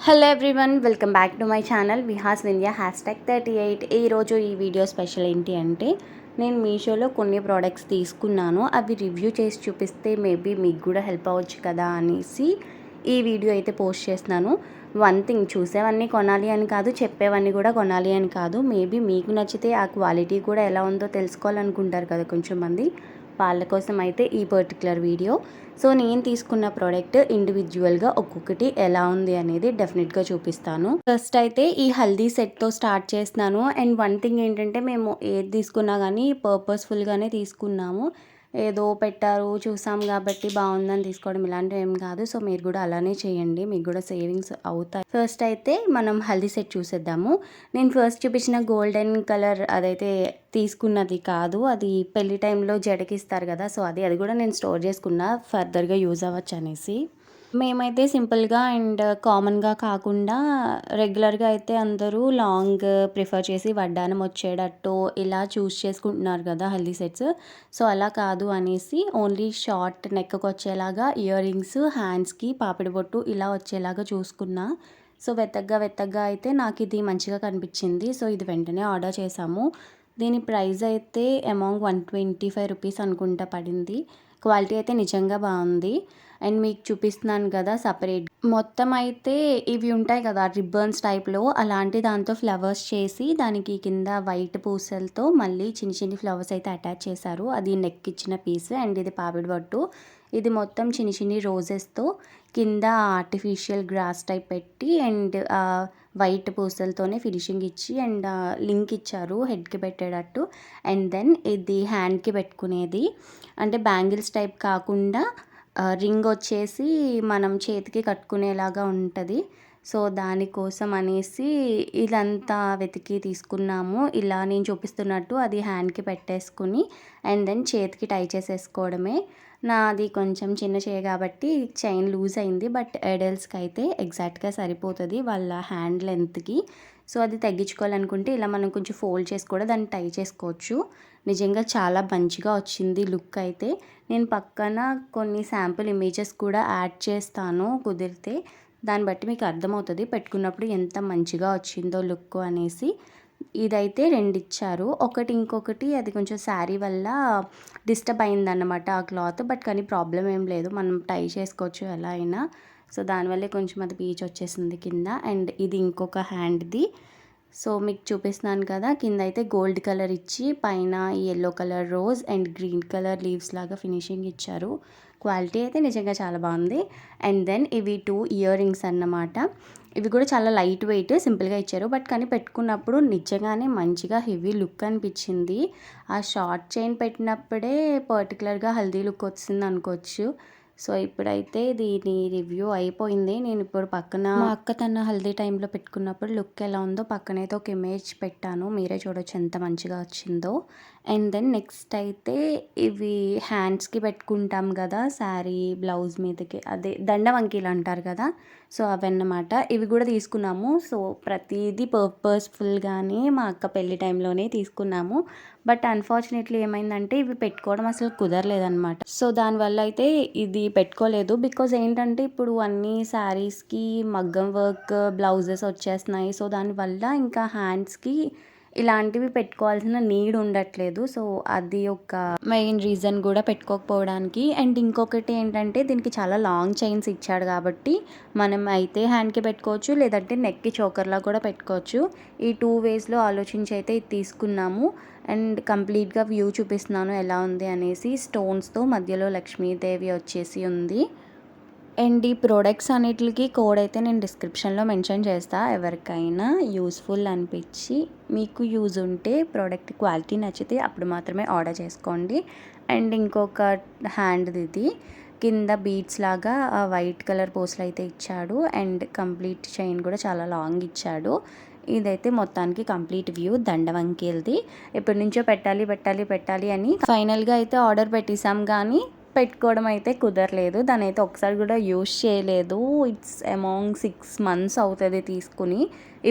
Hello everyone, welcome back to my channel Vihas Vindhya #38. ఈరోజు ఈ video special ఏంటి అంటే, నేను మీషోలో కొన్ని ప్రోడక్ట్స్ తీసుకున్నాను. అవి రివ్యూ చేసి చూపిస్తే మేబీ మీకు కూడా హెల్ప్ అవ్వచ్చు కదా అనేసి ఈ వీడియో అయితే పోస్ట్ చేస్తున్నాను. వన్ థింగ్, చూసేవన్నీ కొనాలి అని కాదు, చెప్పేవన్నీ కూడా కొనాలి అని కాదు. మేబీ మీకు నచ్చితే ఆ క్వాలిటీ కూడా ఎలా ఉందో తెలుసుకోవాలనుకుంటారు కదా కొంచెం మంది, వాళ్ళ కోసం అయితే ఈ పర్టికులర్ వీడియో. సో నేను తీసుకున్న ప్రోడక్ట్ ఇండివిజువల్గా ఒక్కొక్కటి ఎలా ఉంది అనేది డెఫినెట్గా చూపిస్తాను. ఫస్ట్ అయితే ఈ హల్దీ సెట్తో స్టార్ట్ చేస్తున్నాను. అండ్ వన్ థింగ్ ఏంటంటే, మేము ఏది తీసుకున్నా కానీ పర్పస్ఫుల్గానే తీసుకున్నాము. ఏదో పెట్టారు చూసాం కాబట్టి బాగుందని తీసుకోవడం ఇలాంటివి ఏం కాదు. సో మీరు కూడా అలానే చేయండి, మీకు కూడా సేవింగ్స్ అవుతాయి. ఫస్ట్ అయితే మనం హల్దీ సెట్ చూసేద్దాము. నేను ఫస్ట్ చూపించిన గోల్డెన్ కలర్ అదైతే తీసుకున్నది కాదు, అది పెళ్లి టైంలో జడకిస్తారు కదా, సో అది కూడా నేను స్టోర్ చేసుకున్నా ఫర్దర్గా యూజ్ అవ్వచ్చు అనేసి. మేమైతే సింపుల్గా అండ్ కామన్గా కాకుండా రెగ్యులర్గా అయితే అందరూ లాంగ్ ప్రిఫర్ చేసి వడ్డానం వచ్చేటట్టు ఇలా చూస్ చేసుకుంటున్నారు కదా హల్దీ సెట్స్. సో అలా కాదు అనేసి ఓన్లీ షార్ట్ నెక్కి వచ్చేలాగా ఇయర్ రింగ్స్, హ్యాండ్స్కి పాపిడి బొట్టు ఇలా వచ్చేలాగా చూసుకున్నా. సో వెతగ్గా అయితే నాకు ఇది మంచిగా కనిపించింది. సో ఇది వెంటనే ఆర్డర్ చేసాము. దీని ప్రైస్ అయితే అమౌంట్ 125 రూపీస్ అనుకుంటా పడింది. క్వాలిటీ అయితే నిజంగా బాగుంది. అండ్ మీకు చూపిస్తున్నాను కదా సపరేట్, మొత్తం అయితే ఇవి ఉంటాయి కదా రిబ్బన్స్ టైప్లో, అలాంటి దాంతో ఫ్లవర్స్ చేసి దానికి కింద వైట్ పూసలతో మళ్ళీ చిన్ని చిన్ని ఫ్లవర్స్ అయితే అటాచ్ చేశారు. అది నెక్ ఇచ్చిన పీస్. అండ్ ఇది పాపిడి పట్టు. ఇది మొత్తం చిన్ని చిన్ని రోజెస్తో కింద ఆర్టిఫిషియల్ గ్రాస్ టైప్ పెట్టి అండ్ వైట్ పూసలతోనే ఫినిషింగ్ ఇచ్చి అండ్ లింక్ ఇచ్చారు హెడ్కి పెట్టేటట్టు. అండ్ దెన్ ఇది హ్యాండ్కి పెట్టుకునేది, అంటే బ్యాంగిల్స్ టైప్ కాకుండా రింగ్ వచ్చేసి మనం చేతికి కట్టుకునేలాగా ఉంటుంది. సో దానికోసం అనేసి ఇదంతా వెతికి తీసుకున్నాము. ఇలా నేను చూపిస్తున్నట్టు అది హ్యాండ్కి పెట్టేసుకుని అండ్ దెన్ చేతికి టై చేసేసుకోవడమే. నాది కొంచెం చిన్న చేయి కాబట్టి చైన్ లూజ్ అయింది, బట్ ఎడల్స్కి అయితే ఎగ్జాక్ట్గా సరిపోతుంది వాళ్ళ హ్యాండ్ లెంత్కి. సో అది తగ్గించుకోవాలనుకుంటే ఇలా మనం కొంచెం ఫోల్డ్ చేసి కూడా దాన్ని టై చేసుకోవచ్చు. నిజంగా చాలా మంచిగా వచ్చింది లుక్ అయితే. నేను పక్కన కొన్ని శాంపుల్ ఇమేజెస్ కూడా యాడ్ చేస్తాను కుదిరితే, దాన్ని బట్టి మీకు అర్థమవుతుంది పెట్టుకున్నప్పుడు ఎంత మంచిగా వచ్చిందో లుక్ అనేసి. ఇదైతే 2 ఇచ్చారు. ఇంకొకటి అది కొంచెం శారీ వల్ల డిస్టర్బ్ అయిందన్నమాట ఆ క్లాత్, బట్ కానీ ప్రాబ్లం ఏం లేదు, మనం టై చేసుకోవచ్చు ఎలా అయినా. సో దానివల్లే కొంచెం అది పీచ్ వచ్చేసింది కింద. అండ్ ఇది ఇంకొక హ్యాండ్ది. సో మీకు చూపిస్తున్నాను కదా, కింద అయితే గోల్డ్ కలర్ ఇచ్చి పైన yellow colour rose and green colour leaves లాగా ఫినిషింగ్ ఇచ్చారు. క్వాలిటీ అయితే నిజంగా చాలా బాగుంది. అండ్ దెన్ ఇవి 2 ఇయర్ రింగ్స్ అన్నమాట. ఇవి కూడా చాలా లైట్ వెయిట్ సింపుల్గా ఇచ్చారు, బట్ కానీ పెట్టుకున్నప్పుడు నిజంగానే మంచిగా హెవీ లుక్ అనిపించింది. ఆ షార్ట్ చైన్ పెట్టినప్పుడే పర్టికులర్గా హల్దీ లుక్ వచ్చింది అనుకోవచ్చు. సో ఇప్పుడైతే దీని రివ్యూ అయిపోయింది. నేను ఇప్పుడు పక్కన మా అక్క తన హల్దీ టైంలో పెట్టుకున్నప్పుడు లుక్ ఎలా ఉందో పక్కనైతే ఒక ఇమేజ్ పెట్టాను, మీరే చూడొచ్చు ఎంత మంచిగా వచ్చిందో. అండ్ దెన్ నెక్స్ట్ అయితే ఇవి హ్యాండ్స్కి పెట్టుకుంటాం కదా శారీ బ్లౌజ్ మీదకి, అదే దండవంకీలు అంటారు కదా, సో అవన్నమాట. ఇవి కూడా తీసుకున్నాము. సో ప్రతిదీ పర్పస్ఫుల్గానే మా అక్క పెళ్లి టైంలోనే తీసుకున్నాము. బట్ అన్ఫార్చునేట్లీ ఏమైందంటే ఇవి పెట్టుకోవడం అసలు కుదరలేదన్నమాట. సో దానివల్ల అయితే ఇది పెట్టుకోలేదు. బికాజ్ ఏంటంటే ఇప్పుడు అన్ని శారీస్కి మగ్గం వర్క్ బ్లౌజెస్ వచ్చేస్తున్నాయి. సో దానివల్ల ఇంకా హ్యాండ్స్కి ఇలాంటివి పెట్టుకోవాల్సిన నీడ్ ఉండట్లేదు. సో అది ఒక మెయిన్ రీజన్ కూడా పెట్టుకోకపోవడానికి. అండ్ ఇంకొకటి ఏంటంటే దీనికి చాలా లాంగ్ చైన్స్ ఇచ్చాడు కాబట్టి మనం అయితే హ్యాండ్కి పెట్టుకోవచ్చు, లేదంటే నెక్కి చోకర్లా కూడా పెట్టుకోవచ్చు. ఈ 2 వేస్లో ఆలోచించి అయితే ఇది తీసుకున్నాము. అండ్ కంప్లీట్గా వ్యూ చూపిస్తున్నాను ఎలా ఉంది అనేసి. స్టోన్స్తో మధ్యలో లక్ష్మీదేవి వచ్చేసి ఉంది. అండ్ ఈ ప్రోడక్ట్స్ అన్నిటికి కోడ్ అయితే నేను డిస్క్రిప్షన్లో మెన్షన్ చేస్తా. ఎవరికైనా యూస్ఫుల్ అనిపించి మీకు యూజ్ ఉంటే, ప్రోడక్ట్ క్వాలిటీ నచ్చితే అప్పుడు మాత్రమే ఆర్డర్ చేసుకోండి. అండ్ ఇంకొక హ్యాండ్ది ఇది కింద బీడ్స్ లాగా వైట్ కలర్ పోస్ట్లు అయితే ఇచ్చాడు. అండ్ కంప్లీట్ చైన్ కూడా చాలా లాంగ్ ఇచ్చాడు. ఇదైతే మొత్తానికి కంప్లీట్ వ్యూ దండవంకీలది. ఎప్పటి నుంచో పెట్టాలి అని ఫైనల్గా అయితే ఆర్డర్ పెట్టేసాం, కానీ పెట్టుకోవడం అయితే కుదరలేదు. దాని అయితే ఒకసారి కూడా యూజ్ చేయలేదు. ఇట్స్ అమౌంట్ 6 months అవుతుంది తీసుకుని,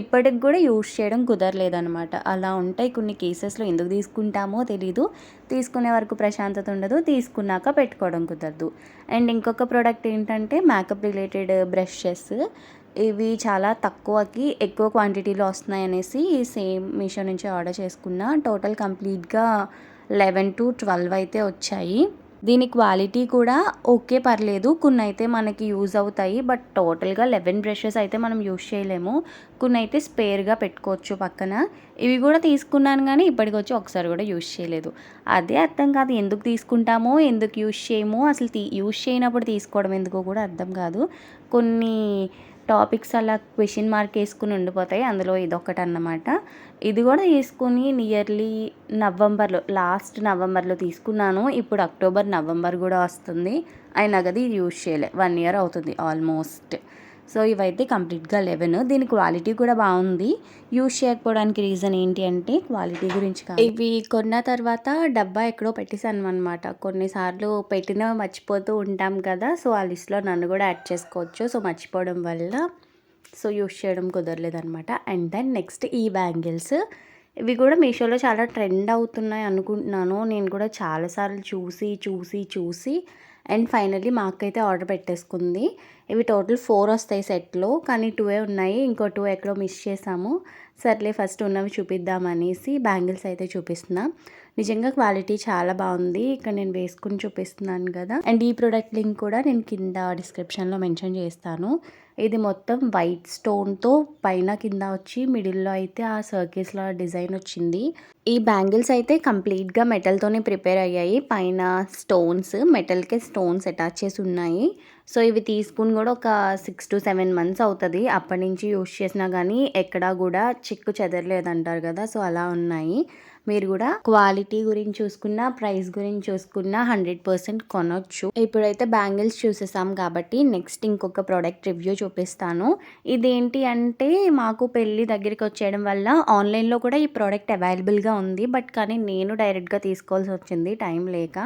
ఇప్పటికి కూడా యూజ్ చేయడం కుదరలేదనమాట. అలా ఉంటాయి కొన్ని కేసెస్లో. ఎందుకు తీసుకుంటామో తెలీదు, తీసుకునే వరకు ప్రశాంతత ఉండదు, తీసుకున్నాక పెట్టుకోవడం కుదరదు. అండ్ ఇంకొక ప్రోడక్ట్ ఏంటంటే మేకప్ రిలేటెడ్ బ్రషెస్. ఇవి చాలా తక్కువకి ఎక్కువ క్వాంటిటీలో వస్తున్నాయనేసి సేమ్ మీషో నుంచి ఆర్డర్ చేసుకున్నా. టోటల్ కంప్లీట్గా 11 to 12 అయితే వచ్చాయి. దీని క్వాలిటీ కూడా ఓకే, పర్లేదు. కొన్ని అయితే మనకి యూజ్ అవుతాయి, బట్ టోటల్గా 11 బ్రషెస్ అయితే మనం యూజ్ చేయలేము. కొన్ని అయితే స్పేర్గా పెట్టుకోవచ్చు పక్కన. ఇవి కూడా తీసుకున్నాను కానీ ఇప్పటికొచ్చి ఒకసారి కూడా యూజ్ చేయలేదు. అదే అర్థం కాదు, ఎందుకు తీసుకుంటామో ఎందుకు యూజ్ చేయమో, అసలు యూజ్ చేయనప్పుడు తీసుకోవడం ఎందుకో కూడా అర్థం కాదు. కొన్ని టాపిక్స్ అలా క్వశ్చన్ మార్క్ వేసుకుని ఉండిపోతాయి, అందులో ఇదొకటి అన్నమాట. ఇది కూడా తీసుకుని నియర్లీ లాస్ట్ నవంబర్లో తీసుకున్నాను. ఇప్పుడు అక్టోబర్ నవంబర్ కూడా వస్తుంది, అయినా కదా ఇది యూజ్ చేయలే. 1 year అవుతుంది ఆల్మోస్ట్. సో ఇవైతే కంప్లీట్గా 11. దీని క్వాలిటీ కూడా బాగుంది. యూజ్ చేయకపోవడానికి రీజన్ ఏంటి అంటే క్వాలిటీ గురించి కాదు. ఇవి కొన్న తర్వాత డబ్బా ఎక్కడో పెట్టేసాను అనమాట. కొన్నిసార్లు పెట్టినవి మర్చిపోతూ ఉంటాం కదా, సో ఆ లిస్ట్లో నన్ను కూడా యాడ్ చేసుకోవచ్చు. సో మర్చిపోవడం వల్ల యూజ్ చేయడం కుదరలేదనమాట. అండ్ దెన్ నెక్స్ట్ ఈ బ్యాంగిల్స్. ఇవి కూడా మీషోలో చాలా ట్రెండ్ అవుతున్నాయి అనుకుంటున్నాను. నేను కూడా చాలాసార్లు చూసి అండ్ ఫైనల్లీ మా అక్క అయితే ఆర్డర్ పెట్టేసుకుంది. ఇవి టోటల్ 4 వస్తాయి సెట్లో, కానీ 2 ఉన్నాయి. ఇంకో 2 ఎక్కడో మిస్ చేసాము. సర్లే ఫస్ట్ ఉన్నవి చూపిద్దామనేసి బ్యాంగిల్స్ అయితే చూపిస్తున్నా. నిజంగా క్వాలిటీ చాలా బాగుంది. ఇక్కడ నేను వేసుకుని చూపిస్తున్నాను కదా. అండ్ ఈ ప్రోడక్ట్ లింక్ కూడా నేను కింద డిస్క్రిప్షన్లో మెన్షన్ చేస్తాను. ఇది మొత్తం వైట్ స్టోన్తో పైన కింద వచ్చి మిడిల్లో అయితే ఆ సర్కిల్స్లో డిజైన్ వచ్చింది. ఈ బ్యాంగిల్స్ అయితే కంప్లీట్గా మెటల్తోనే ప్రిపేర్ అయ్యాయి. పైన మెటల్కే స్టోన్స్ అటాచ్ చేసి ఉన్నాయి. సో ఇవి తీసుకుని కూడా ఒక 6 to 7 months అవుతుంది. అప్పటి నుంచి యూజ్ చేసినా కానీ ఎక్కడా కూడా చిక్కు చెదరలేదంటారు కదా, సో అలా ఉన్నాయి. మీరు కూడా క్వాలిటీ గురించి చూసుకున్నా, ప్రైస్ గురించి చూసుకున్నా 100% కొనొచ్చు. ఇప్పుడైతే బ్యాంగిల్స్ చూసేసాం కాబట్టి నెక్స్ట్ ఇంకొక ప్రోడక్ట్ రివ్యూ చూపిస్తాను. ఇదేంటి అంటే మాకు పెళ్ళి దగ్గరికి వచ్చేయడం వల్ల ఆన్లైన్లో కూడా ఈ ప్రోడక్ట్ అవైలబుల్గా ఉంది. బట్ కానీ నేను డైరెక్ట్గా తీసుకోవాల్సి వచ్చింది టైం లేక.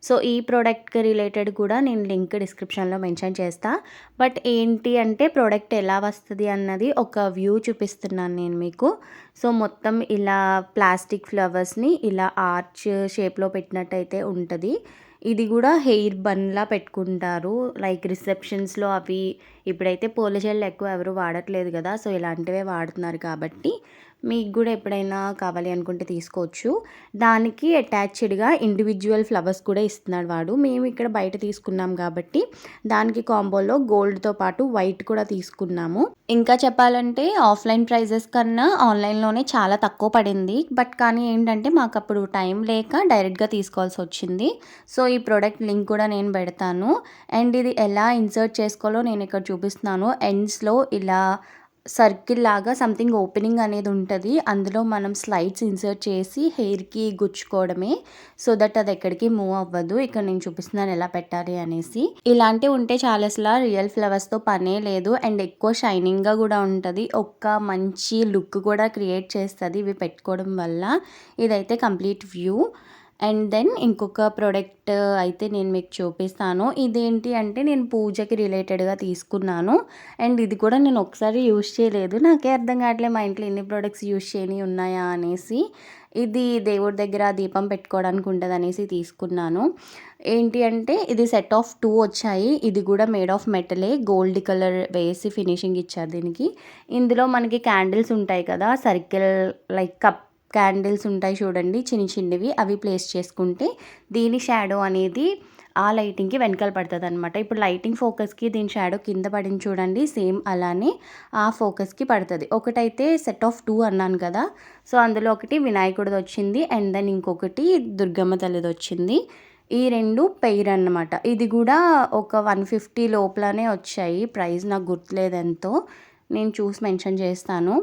సో ఈ ప్రోడక్ట్కి రిలేటెడ్ కూడా నేను లింక్ డిస్క్రిప్షన్లో మెన్షన్ చేస్తా. బట్ ఏంటి అంటే ప్రోడక్ట్ ఎలా వస్తుంది అన్నది ఒక వ్యూ చూపిస్తున్నాను నేను మీకు. సో మొత్తం ఇలా ప్లాస్టిక్ ఫ్లవర్స్ని ఇలా ఆర్చ్ షేప్లో పెట్టినట్టయితే ఉంటుంది. ఇది కూడా హెయిర్ బన్లా పెట్టుకుంటారు, లైక్ రిసెప్షన్స్లో అవి. ఇప్పుడైతే పూల జెల్ ఎక్కువ ఎవరు వాడట్లేదు కదా, సో ఇలాంటివే వాడుతున్నారు కాబట్టి మీకు కూడా ఎప్పుడైనా కావాలి అనుకుంటే తీసుకోవచ్చు. దానికి అటాచ్డ్గా ఇండివిజువల్ ఫ్లవర్స్ కూడా ఇస్తున్నాడు వాడు. మేము ఇక్కడ బయట తీసుకున్నాం కాబట్టి దానికి కాంబోలో గోల్డ్తో పాటు వైట్ కూడా తీసుకున్నాము. ఇంకా చెప్పాలంటే ఆఫ్లైన్ ప్రైజెస్ కన్నా ఆన్లైన్లోనే చాలా తక్కువ పడింది. బట్ కానీ ఏంటంటే మాకు అప్పుడు టైం లేక డైరెక్ట్గా తీసుకోవాల్సి వచ్చింది. సో ఈ ప్రోడక్ట్ లింక్ కూడా నేను పెడతాను. అండ్ ఇది ఎలా ఇన్సర్ట్ చేసుకోవాలో నేను ఇక్కడ చూపిస్తున్నాను. ఎండ్స్లో ఇలా సర్కిల్ లాగా సంథింగ్ ఓపెనింగ్ అనేది ఉంటుంది. అందులో మనం స్లైడ్స్ ఇన్సర్ట్ చేసి హెయిర్కి గుచ్చుకోవడమే, సో దట్ అది ఎక్కడికి మూవ్ అవ్వదు. ఇక్కడ నేను చూపిస్తున్నాను ఎలా పెట్టాలి అనేసి. ఇలాంటివి ఉంటే చాలా అసలు రియల్ ఫ్లవర్స్తో పనే లేదు. అండ్ ఎక్కువ షైనింగ్గా కూడా ఉంటుంది. ఒక్క మంచి లుక్ కూడా క్రియేట్ చేస్తుంది ఇవి పెట్టుకోవడం వల్ల. ఇదైతే కంప్లీట్ వ్యూ. అండ్ దెన్ ఇంకొక ప్రోడక్ట్ అయితే నేను మీకు చూపిస్తాను. ఇదేంటి అంటే నేను పూజకి రిలేటెడ్గా తీసుకున్నాను. అండ్ ఇది కూడా నేను ఒకసారి యూజ్ చేయలేదు, నాకే అర్థం కావట్లేదు మా ఇంట్లో ఎన్ని ప్రోడక్ట్స్ యూజ్ చేయని ఉన్నాయా అనేసి. ఇది దేవుడి దగ్గర దీపం పెట్టుకోవడానికి ఉంటుంది అనేసి తీసుకున్నాను. ఏంటి అంటే ఇది సెట్ ఆఫ్ 2 వచ్చాయి. ఇది కూడా మేడ్ ఆఫ్ మెటలే, గోల్డ్ కలర్ వేసి ఫినిషింగ్ ఇచ్చారు దీనికి. ఇందులో మనకి క్యాండిల్స్ ఉంటాయి కదా, సర్కిల్ లైక్ కప్ క్యాండిల్స్ ఉంటాయి చూడండి, చిన్నవి, అవి ప్లేస్ చేసుకుంటే దీని షాడో అనేది ఆ లైటింగ్కి వెనకాల పడుతుంది అనమాట. ఇప్పుడు లైటింగ్ ఫోకస్కి దీని షాడో కింద పడింది చూడండి, సేమ్ అలానే ఆ ఫోకస్కి పడుతుంది. ఒకటైతే సెట్ ఆఫ్ 2 అన్నాను కదా, సో అందులో ఒకటి వినాయకుడిది వచ్చింది అండ్ దెన్ ఇంకొకటి దుర్గమ్మ తల్లిది వచ్చింది. ఈ 2 పెయిర్ అన్నమాట. ఇది కూడా ఒక 150 లోపలనే వచ్చాయి. ప్రైస్ నాకు గుర్తులేదు ఎంతో, నేను చూసి మెన్షన్ చేస్తాను.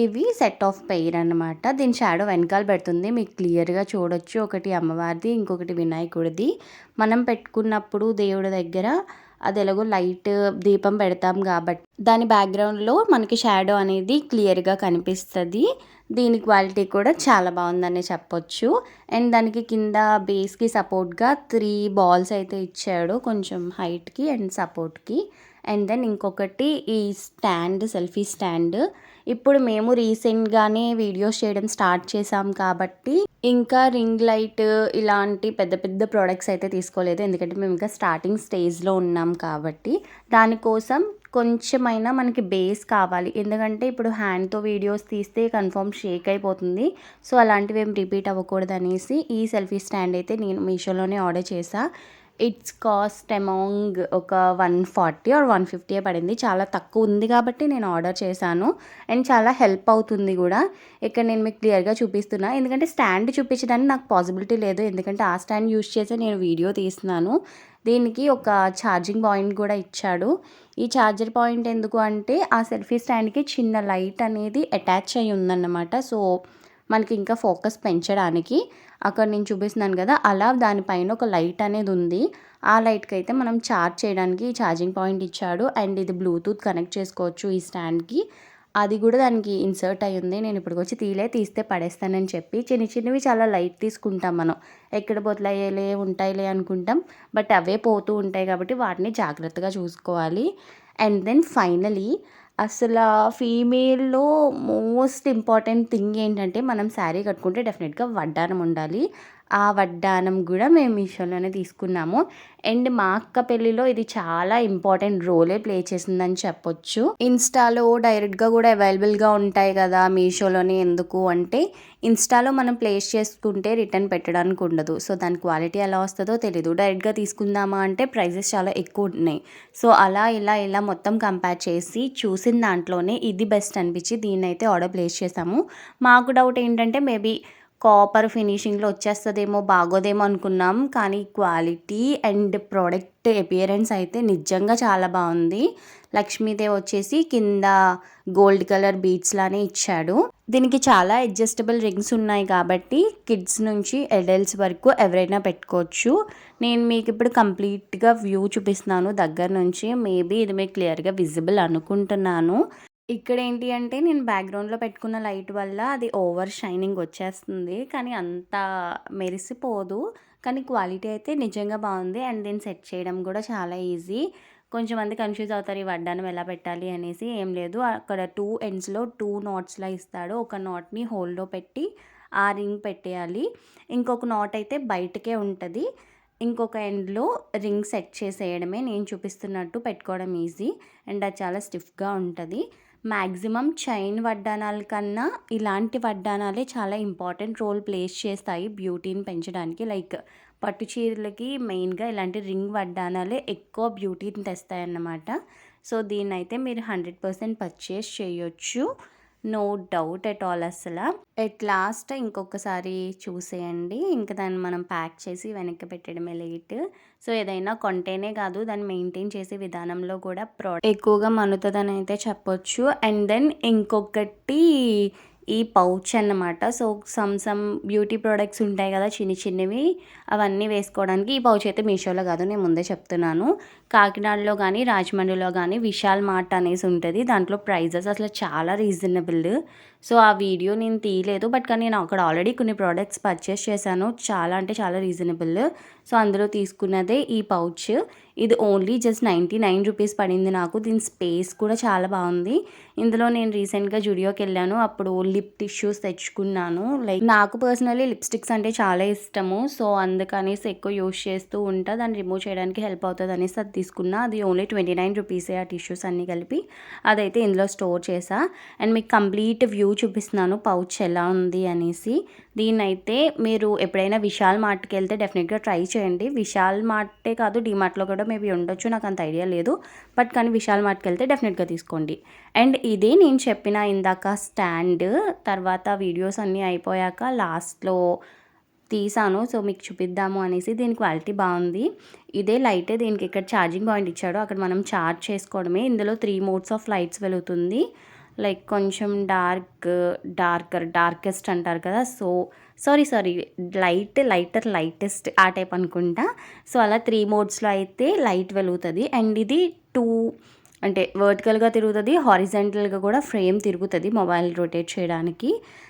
ఇవి సెట్ ఆఫ్ పెయిర్ అన్నమాట. దీని షాడో వెనకాల పెడుతుంది, మీకు క్లియర్గా చూడొచ్చు. ఒకటి అమ్మవారిది, ఇంకొకటి వినాయకుడిది. మనం పెట్టుకున్నప్పుడు దేవుడి దగ్గర అది ఎలాగో లైట్ దీపం పెడతాం కాబట్టి దాని బ్యాక్గ్రౌండ్లో మనకి షాడో అనేది క్లియర్గా కనిపిస్తుంది. దీని క్వాలిటీ కూడా చాలా బాగుందని చెప్పొచ్చు. అండ్ దానికి కింద బేస్కి సపోర్ట్గా 3 balls అయితే ఇచ్చాడు, కొంచెం హైట్కి అండ్ సపోర్ట్కి. అండ్ దెన్ ఇంకొకటి ఈ స్టాండ్, సెల్ఫీ స్టాండ్. ఇప్పుడు మేము రీసెంట్గానే వీడియోస్ చేయడం స్టార్ట్ చేసాం కాబట్టి ఇంకా రింగ్ లైట్ ఇలాంటి పెద్ద పెద్ద ప్రోడక్ట్స్ అయితే తీసుకోలేదు, ఎందుకంటే మేము ఇంకా స్టార్టింగ్ స్టేజ్లో ఉన్నాం కాబట్టి. దానికోసం కొంచెమైనా మనకి బేస్ కావాలి. ఎందుకంటే ఇప్పుడు హ్యాండ్‌తో వీడియోస్ తీస్తే కన్ఫర్మ్ షేక్ అయిపోతుంది. సో, అలాంటివి ఏం రిపీట్ అవ్వకూడదనేసి ఈ సెల్ఫీ స్టాండ్ అయితే నేను మీషోలోనే ఆర్డర్ చేశా. ఇట్స్ కాస్ట్ అమౌంగ్ ఒక 140 ఆర్ 150 పడింది. చాలా తక్కువ ఉంది కాబట్టి నేను ఆర్డర్ చేశాను. అండ్ చాలా హెల్ప్ అవుతుంది కూడా. ఇక్కడ నేను మీకు క్లియర్‌గా చూపిస్తున్నా. ఎందుకంటే స్టాండ్ చూపించడానికి నాకు పాసిబిలిటీ లేదు. ఎందుకంటే ఆ స్టాండ్ యూజ్ చేసే నేను వీడియో తీస్తున్నాను. దీనికి ఒక ఛార్జింగ్ పాయింట్ కూడా ఇచ్చాడు. ఈ ఛార్జర్ పాయింట్ ఎందుకు అంటే ఆ సెల్ఫీ స్టాండ్‌కి చిన్న లైట్ అనేది అటాచ్ అయ్యి ఉందన్నమాట. సో, మనకి ఇంకా ఫోకస్ పెంచడానికి అక్కడ నేను చూపిస్తున్నాను కదా, అలా దానిపైన ఒక లైట్ అనేది ఉంది. ఆ లైట్‌కి అయితే మనం ఛార్జ్ చేయడానికి ఛార్జింగ్ పాయింట్ ఇచ్చాడు. అండ్ ఇది బ్లూటూత్ కనెక్ట్ చేసుకోవచ్చు ఈ స్టాండ్‌కి. అది కూడా దానికి ఇన్సర్ట్ అయ్యి ఉంది. నేను ఇప్పటికొచ్చి తీస్తే పడేస్తానని చెప్పి. చిన్నవి చాలా లైట్ తీసుకుంటాం మనం. ఎక్కడ పోతలేయలే ఉంటాయిలే అనుకుంటాం. బట్ అవే పోతూ ఉంటాయి కాబట్టి వాటిని జాగ్రత్తగా చూసుకోవాలి. అండ్ దెన్ ఫైనలీ అసలు ఫీమేల్‌లో మోస్ట్ ఇంపార్టెంట్ థింగ్ ఏంటంటే మనం శారీ కట్టుకుంటే డెఫినెట్‌గా వడ్డానం ఉండాలి. ఆ వడ్డానం కూడా మేము మీషోలోనే తీసుకున్నాము. అండ్ మా అక్క పెళ్ళిలో ఇది చాలా ఇంపార్టెంట్ రోలే ప్లే చేసిందని చెప్పొచ్చు. ఇన్‌స్టాలో డైరెక్ట్‌గా కూడా అవైలబుల్‌గా ఉంటాయి కదా మీషోలోనే. ఎందుకు అంటే ఇన్‌స్టాలో మనం ప్లేస్ చేసుకుంటే రిటర్న్ పెట్టడానికి ఉండదు. సో, దాని క్వాలిటీ ఎలా వస్తుందో తెలీదు. డైరెక్ట్‌గా తీసుకుందామా అంటే ప్రైజెస్ చాలా ఎక్కువ ఉన్నాయి. సో, అలా ఇలా మొత్తం కంపేర్ చేసి చూసిన దాంట్లోనే ఇది బెస్ట్ అనిపించి దీన్నైతే ఆర్డర్ ప్లేస్ చేసాము. మాకు డౌట్ ఏంటంటే మేబీ కాపర్ ఫినిషింగ్‌లో వచ్చేస్తదేమో, బాగోదేమో అనుకున్నాం. కానీ క్వాలిటీ అండ్ ప్రోడక్ట్ అపియరెన్స్ అయితే నిజంగా చాలా బాగుంది. లక్ష్మీదేవి వచ్చేసి కింద గోల్డ్ కలర్ బీడ్స్ లానే ఇచ్చాడు. దీనికి చాలా అడ్జస్టబుల్ రింగ్స్ ఉన్నాయి కాబట్టి కిడ్స్ నుంచి అడల్ట్స్ వరకు ఎవరైనా పెట్టుకోవచ్చు. నేను మీకు ఇప్పుడు కంప్లీట్‌గా వ్యూ చూపిస్తున్నాను దగ్గర నుంచి. మేబీ ఇది మీకు క్లియర్‌గా విజిబుల్ అనుకుంటున్నాను. ఇక్కడ ఏంటి అంటే నేను బ్యాక్‌గ్రౌండ్‌లో పెట్టుకున్న లైట్ వల్ల అది ఓవర్ షైనింగ్ వచ్చేస్తుంది. కానీ అంత మెరిసిపోదు. కానీ క్వాలిటీ అయితే నిజంగా బాగుంది. అండ్ దీన్ని సెట్ చేయడం కూడా చాలా ఈజీ. కొంచెంమంది కన్‌ఫ్యూజ్ అవుతారు ఈ వడ్డానం ఎలా పెట్టాలి అనేసి. ఏం లేదు, అక్కడ 2 ఎండ్స్‌లో 2 నాట్స్‌లా ఇస్తాడు. ఒక నాట్‌ని హోల్‌లో పెట్టి ఆ రింగ్ పెట్టేయాలి. ఇంకొక నాట్ అయితే బయటకే ఉంటది. ఇంకొక ఎండ్‌లో రింగ్ సెట్ చేసేయడమే. నేను చూపిస్తున్నట్టు పెట్టుకోవడం ఈజీ. అండ్ అది చాలా స్టిఫ్‌గా ఉంటది. మ్యాక్సిమం చైన్ వడ్డానాల కన్నా ఇలాంటి వడ్డానాలే చాలా ఇంపార్టెంట్ రోల్ ప్లేస్ చేస్తాయి బ్యూటీని పెంచడానికి. లైక్ పట్టు చీరలకి మెయిన్‌గా ఇలాంటి రింగ్ వడ్డానాలే ఎక్కువ బ్యూటీని తెస్తాయన్నమాట. సో, దీన్నైతే మీరు 100% పర్చేస్ చేయొచ్చు. నో డౌట్ ఎట్ ఆల్ అసల. ఎట్ లాస్ట్ ఇంకొకసారి చూసేయండి. ఇంక దాన్ని మనం ప్యాక్ చేసి వెనక్కి పెట్టడమే లేట్. సో, ఏదైనా కొంటేనే కాదు దాన్ని మెయింటైన్ చేసే విధానంలో కూడా ఎక్కువగా మన్నుతదని అయితే చెప్పొచ్చు. అండ్ దెన్ ఇంకొకటి ఈ పౌచ్ అన్నమాట. సో, సమ్ బ్యూటీ ప్రొడక్ట్స్ ఉంటాయి కదా చిన్నవి. అవన్నీ వేసుకోవడానికి ఈ పౌచ్ అయితే మీషోలో కాదు, నేను ముందే చెప్తున్నాను. కాకినాడలో కానీ రాజమండ్రిలో కానీ విశాల్ మార్ట్ అనేసి ఉంటుంది. దాంట్లో ప్రైజెస్ అసలు చాలా రీజనబుల్. సో, ఆ వీడియో నేను తీయలేదు. బట్ కానీ నేను అక్కడ ఆల్రెడీ కొన్ని ప్రోడక్ట్స్ పర్చేస్ చేశాను. చాలా అంటే చాలా రీజనబుల్. సో, అందులో తీసుకున్నదే ఈ పౌచ్. ఇది ఓన్లీ జస్ట్ 99 రూపీస్ పడింది నాకు. దీని స్పేస్ కూడా చాలా బాగుంది. ఇందులో నేను రీసెంట్‌గా జుడియోకి వెళ్ళాను. అప్పుడు లిప్ టిష్యూస్ తెచ్చుకున్నాను. లైక్ నాకు పర్సనల్లీ లిప్స్టిక్స్ అంటే చాలా ఇష్టము. సో, అందుకనేసి ఎక్కువ యూజ్ చేస్తూ ఉంటా. దాన్ని రిమూవ్ చేయడానికి హెల్ప్ అవుతుంది అనేసి అది తీసుకున్నా. అది ఓన్లీ 29 రూపీసే ఆ టిష్యూస్ అన్నీ కలిపి. అదైతే ఇందులో స్టోర్ చేసా. అండ్ మీకు కంప్లీట్ వ్యూ చూపిస్తున్నాను పౌచ్ ఎలా ఉంది అనేసి. దీన్నైతే మీరు ఎప్పుడైనా విశాల్ మార్ట్‌కి వెళ్తే డెఫినెట్‌గా ట్రై చేయండి. విశాల్ మార్టే కాదు డీమార్ట్‌లో కూడా మేబీ ఉండొచ్చు, నాకు అంత ఐడియా లేదు. బట్ కానీ విశాల్ మార్ట్‌కి వెళ్తే డెఫినెట్‌గా తీసుకోండి. అండ్ ఇదే నేను చెప్పిన ఇందాక స్టాండ్ తర్వాత వీడియోస్ అన్నీ అయిపోయాక లాస్ట్‌లో తీసాను. సో, మీకు చూపిద్దాము అనేసి. దీని క్వాలిటీ బాగుంది. ఇదే లైటే దీనికి ఇక్కడ ఛార్జింగ్ పాయింట్ ఇచ్చాడు. అక్కడ మనం ఛార్జ్ చేసుకోవడమే. ఇందులో 3 మోడ్స్ ఆఫ్ లైట్స్ వెలుగుతుంది. లైక్ కొంచెం డార్కెస్ట్ అంటారు కదా. సో, సారీ లైటెస్ట్ ఆ టైప్ అనుకుంటా. సో, అలా 3 మోడ్స్‌లో అయితే లైట్ వెలుగుతుంది. అండ్ ఇది 2 అంటే వర్టికల్‌గా తిరుగుతుంది, హారిజాంటల్‌గా కూడా ఫ్రేమ్ తిరుగుతుంది మొబైల్ రొటేట్ చేయడానికి.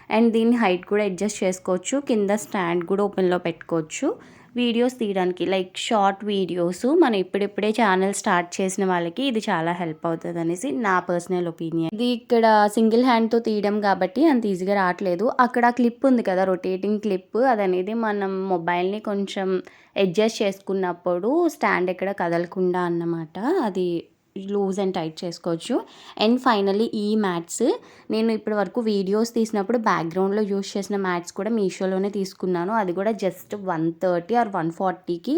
అండ్ దీని హైట్ కూడా అడ్జస్ట్ చేసుకోవచ్చు. కింద స్టాండ్ కూడా ఓపెన్‌లో పెట్టుకోవచ్చు. వీడియోస్ తీయడానికి లైక్ షార్ట్ వీడియోస్ మనం ఇప్పుడిప్పుడే ఛానల్ స్టార్ట్ చేసిన వాళ్ళకి ఇది చాలా హెల్ప్ అవుతుంది అనేసి నా పర్సనల్ ఒపీనియన్. ఇది ఇక్కడ సింగిల్ హ్యాండ్తో తీయడం కాబట్టి అంత ఈజీగా రావట్లేదు. అక్కడ క్లిప్ ఉంది కదా రొటేటింగ్ క్లిప్, అదనేది మనం మొబైల్ని కొంచెం అడ్జస్ట్ చేసుకున్నప్పుడు స్టాండ్ ఎక్కడ కదలకుండా అన్నమాట. అది లూజ్ అండ్ టైట్ చేసుకోవచ్చు. అండ్ ఫైనల్లీ ఈ మ్యాట్స్ నేను ఇప్పటి వరకు వీడియోస్ తీసినప్పుడు బ్యాక్గ్రౌండ్లో యూస్ చేసిన మ్యాట్స్ కూడా మీషోలోనే తీసుకున్నాను. అది కూడా జస్ట్ 130 ఆర్ 140కి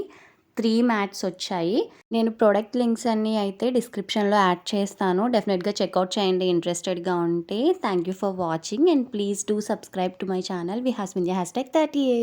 3 మ్యాట్స్ వచ్చాయి. నేను ప్రోడక్ట్ లింక్స్ అన్నీ అయితే డిస్క్రిప్షన్లో యాడ్ చేస్తాను. డెఫినెట్గా చెక్అవుట్ చేయండి ఇంట్రెస్టెడ్గా ఉంటే. Thank you for watching and please do subscribe to my channel Vihas Vindhya #38.